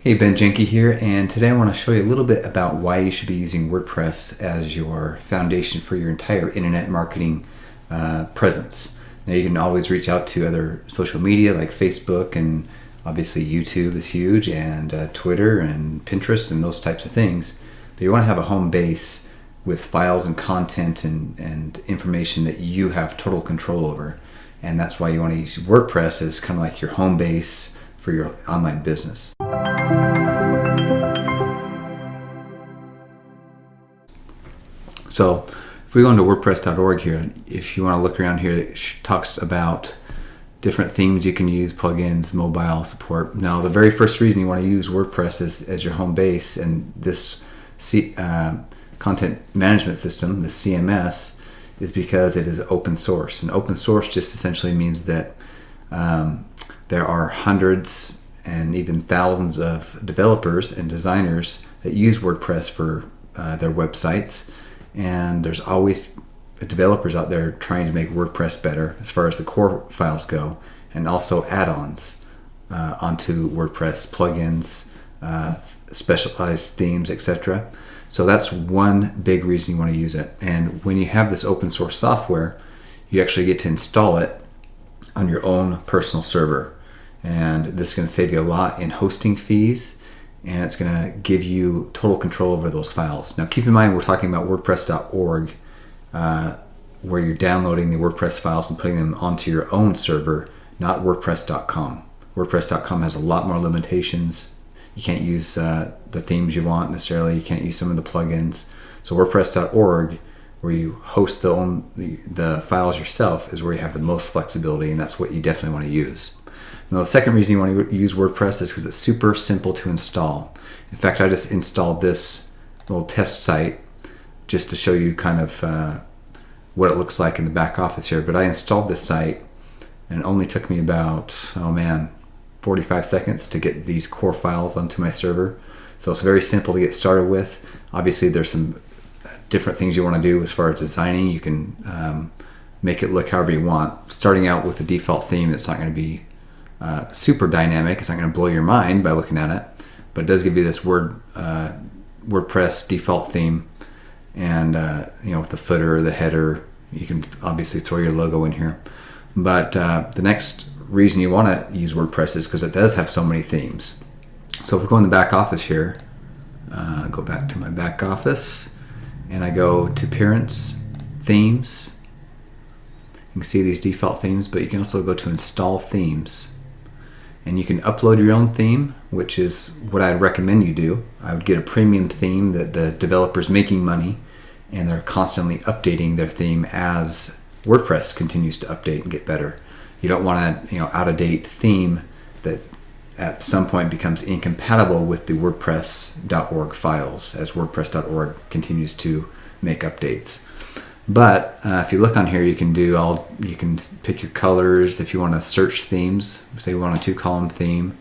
Hey, Ben Jenke here, and today I want to show you a little bit about why you should be using WordPress as your foundation for your entire internet marketing presence. Now, you can always reach out to other social media like Facebook, and obviously YouTube is huge, and Twitter and Pinterest and those types of things. But you want to have a home base with files and content and information that you have total control over. And that's why you want to use WordPress as kind of like your home base for your online business. So if we go into wordpress.org here, if you want to look around here, it talks about different themes you can use, plugins, mobile support. Now, the very first reason you want to use WordPress as your home base and this content management system, the CMS, is because it is open source. And open source just essentially means that there are hundreds and even thousands of developers and designers that use WordPress for their websites. And there's always developers out there trying to make WordPress better as far as the core files go, and also add-ons onto WordPress, plugins, specialized themes, etc. So that's one big reason you want to use it. And when you have this open source software, you actually get to install it on your own personal server. And this is going to save you a lot in hosting fees, and it's going to give you total control over those files. Now, keep in mind, we're talking about wordpress.org, where you're downloading the WordPress files and putting them onto your own server, not wordpress.com. WordPress.com has a lot more limitations. You can't use the themes you want necessarily. You can't use some of the plugins. So wordpress.org, where you host the files yourself, is where you have the most flexibility, and that's what you definitely want to use. Now, the second reason you want to use WordPress is because it's super simple to install. In fact, I just installed this little test site just to show you kind of what it looks like in the back office here. But I installed this site, and it only took me about, 45 seconds to get these core files onto my server. So it's very simple to get started with. Obviously, there's some different things you want to do as far as designing. You can make it look however you want. Starting out with the default theme, it's not going to be super dynamic. It's not going to blow your mind by looking at it, but it does give you this WordPress default theme, and with the footer, the header, you can obviously throw your logo in here. But the next reason you want to use WordPress is because it does have so many themes. So if we go in the back office here, go back to my back office, and I go to Appearance, Themes. You can see these default themes, but you can also go to Install Themes. And you can upload your own theme, which is what I'd recommend you do. I would get a premium theme that the developer's making money, and they're constantly updating their theme as WordPress continues to update and get better. You don't want an out-of-date theme that at some point becomes incompatible with the wordpress.org files as wordpress.org continues to make updates. But if you look on here, you can pick your colors. If you want to search themes, say we want a 2-column theme,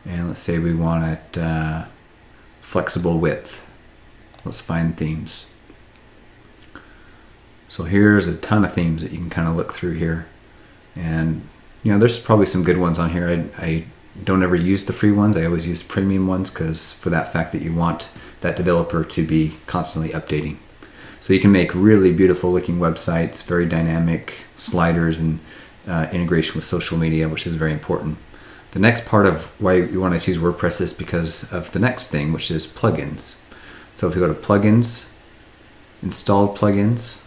and let's say we want it flexible width. Let's find themes. So here's a ton of themes that you can kind of look through here, and there's probably some good ones on here. I don't ever use the free ones. I always use premium ones because for that fact that you want that developer to be constantly updating. So you can make really beautiful looking websites, very dynamic sliders, and integration with social media, which is very important. The next part of why you want to choose WordPress is because of the next thing, which is plugins. So if you go to Plugins, Installed Plugins,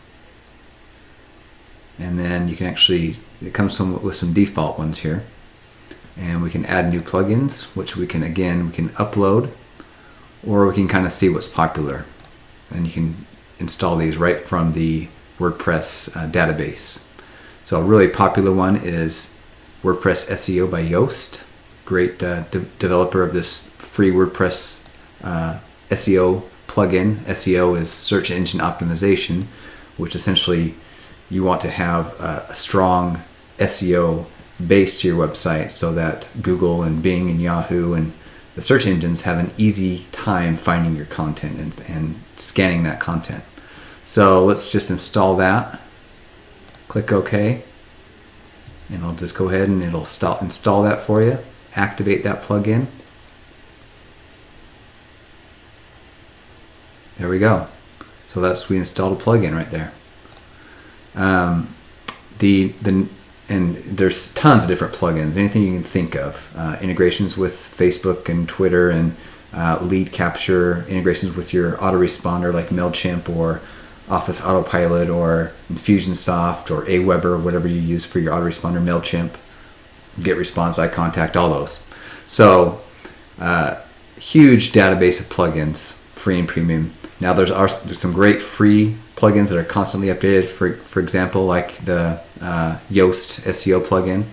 and then you can it comes with some default ones here. And we can add new plugins, which we can upload, or we can kind of see what's popular. And you can install these right from the WordPress database. So a really popular one is WordPress SEO by Yoast. Great developer of this free WordPress SEO plugin. SEO is search engine optimization, which essentially you want to have a strong SEO base to your website so that Google and Bing and Yahoo and the search engines have an easy time finding your content and scanning that content. So let's just install that. Click OK, and I'll just go ahead and it'll install that for you. Activate that plugin, There we go. So we installed a plugin right there. And there's tons of different plugins, anything you can think of. Integrations with Facebook and Twitter, and lead capture, integrations with your autoresponder like MailChimp or Office Autopilot or Infusionsoft or Aweber, whatever you use for your autoresponder, MailChimp, GetResponse, iContact, all those. So huge database of plugins, free and premium. Now there's some great free plugins that are constantly updated. For example, like the Yoast SEO plugin.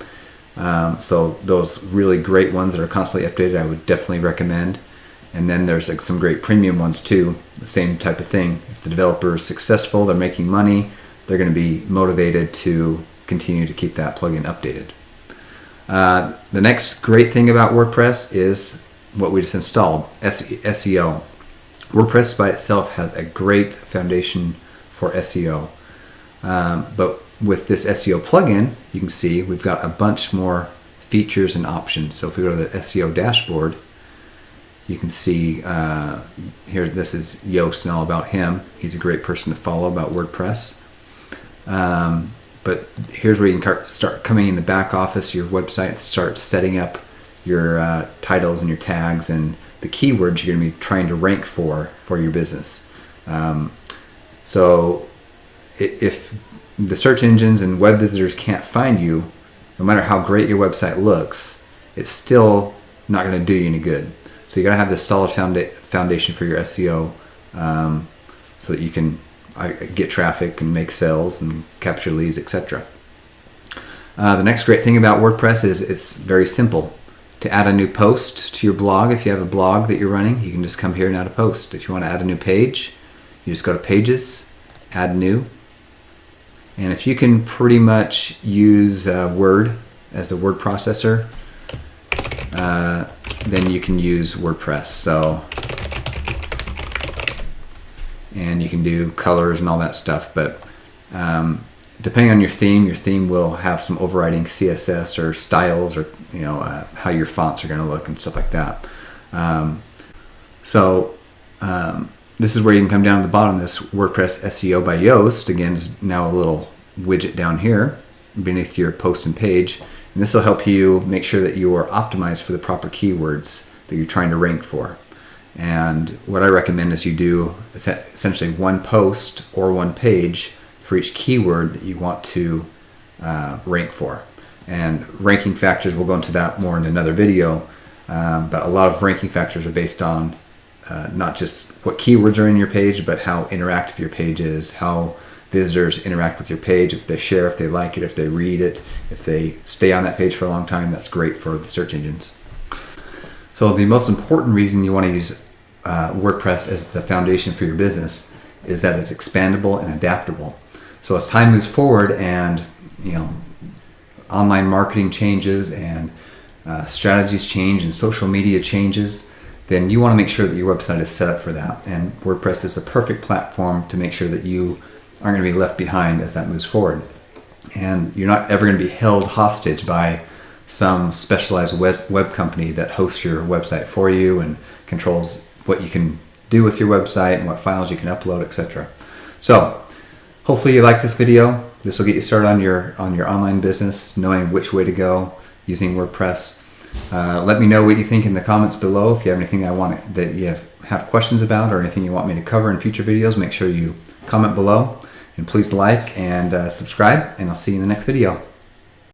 So those really great ones that are constantly updated, I would definitely recommend. And then there's like some great premium ones too. The same type of thing. If the developer is successful, they're making money, they're going to be motivated to continue to keep that plugin updated. The next great thing about WordPress is what we just installed, SEO. WordPress by itself has a great foundation for SEO. But with this SEO plugin, you can see we've got a bunch more features and options. So if we go to the SEO dashboard, you can see here, this is Yoast and all about him. He's a great person to follow about WordPress. But here's where you can start coming in the back office, your website, start setting up your titles and your tags and the keywords you're going to be trying to rank for your business. So if the search engines and web visitors can't find you, no matter how great your website looks, it's still not going to do you any good. So you got to have this solid foundation for your SEO, so that you can get traffic and make sales and capture leads, etc. The next great thing about WordPress is it's very simple. To add a new post to your blog, if you have a blog that you're running, you can just come here and add a post. If you want to add a new page, you just go to Pages, Add New. And if you can pretty much use Word as a word processor, then you can use WordPress. So, and you can do colors and all that stuff. But depending on your theme will have some overriding CSS or styles, or how your fonts are going to look and stuff like that. This is where you can come down to the bottom. This WordPress SEO by Yoast, again, is now a little widget down here beneath your post and page. And this will help you make sure that you are optimized for the proper keywords that you're trying to rank for. And what I recommend is you do essentially one post or one page for each keyword that you want to rank for. And ranking factors, we'll go into that more in another video, but a lot of ranking factors are based on not just what keywords are in your page, but how interactive your page is, how visitors interact with your page, if they share, if they like it, if they read it, if they stay on that page for a long time. That's great for the search engines. So the most important reason you want to use WordPress as the foundation for your business is that it's expandable and adaptable. So as time moves forward and online marketing changes and strategies change and social media changes, then you want to make sure that your website is set up for that. And WordPress is a perfect platform to make sure that you aren't going to be left behind as that moves forward. And you're not ever going to be held hostage by some specialized web company that hosts your website for you and controls what you can do with your website and what files you can upload, etc. So hopefully you like this video. This will get you started on your online business, knowing which way to go using WordPress. Let me know what you think in the comments below. If you have anything that you have questions about, or anything you want me to cover in future videos, make sure you comment below. And please like and subscribe, and I'll see you in the next video.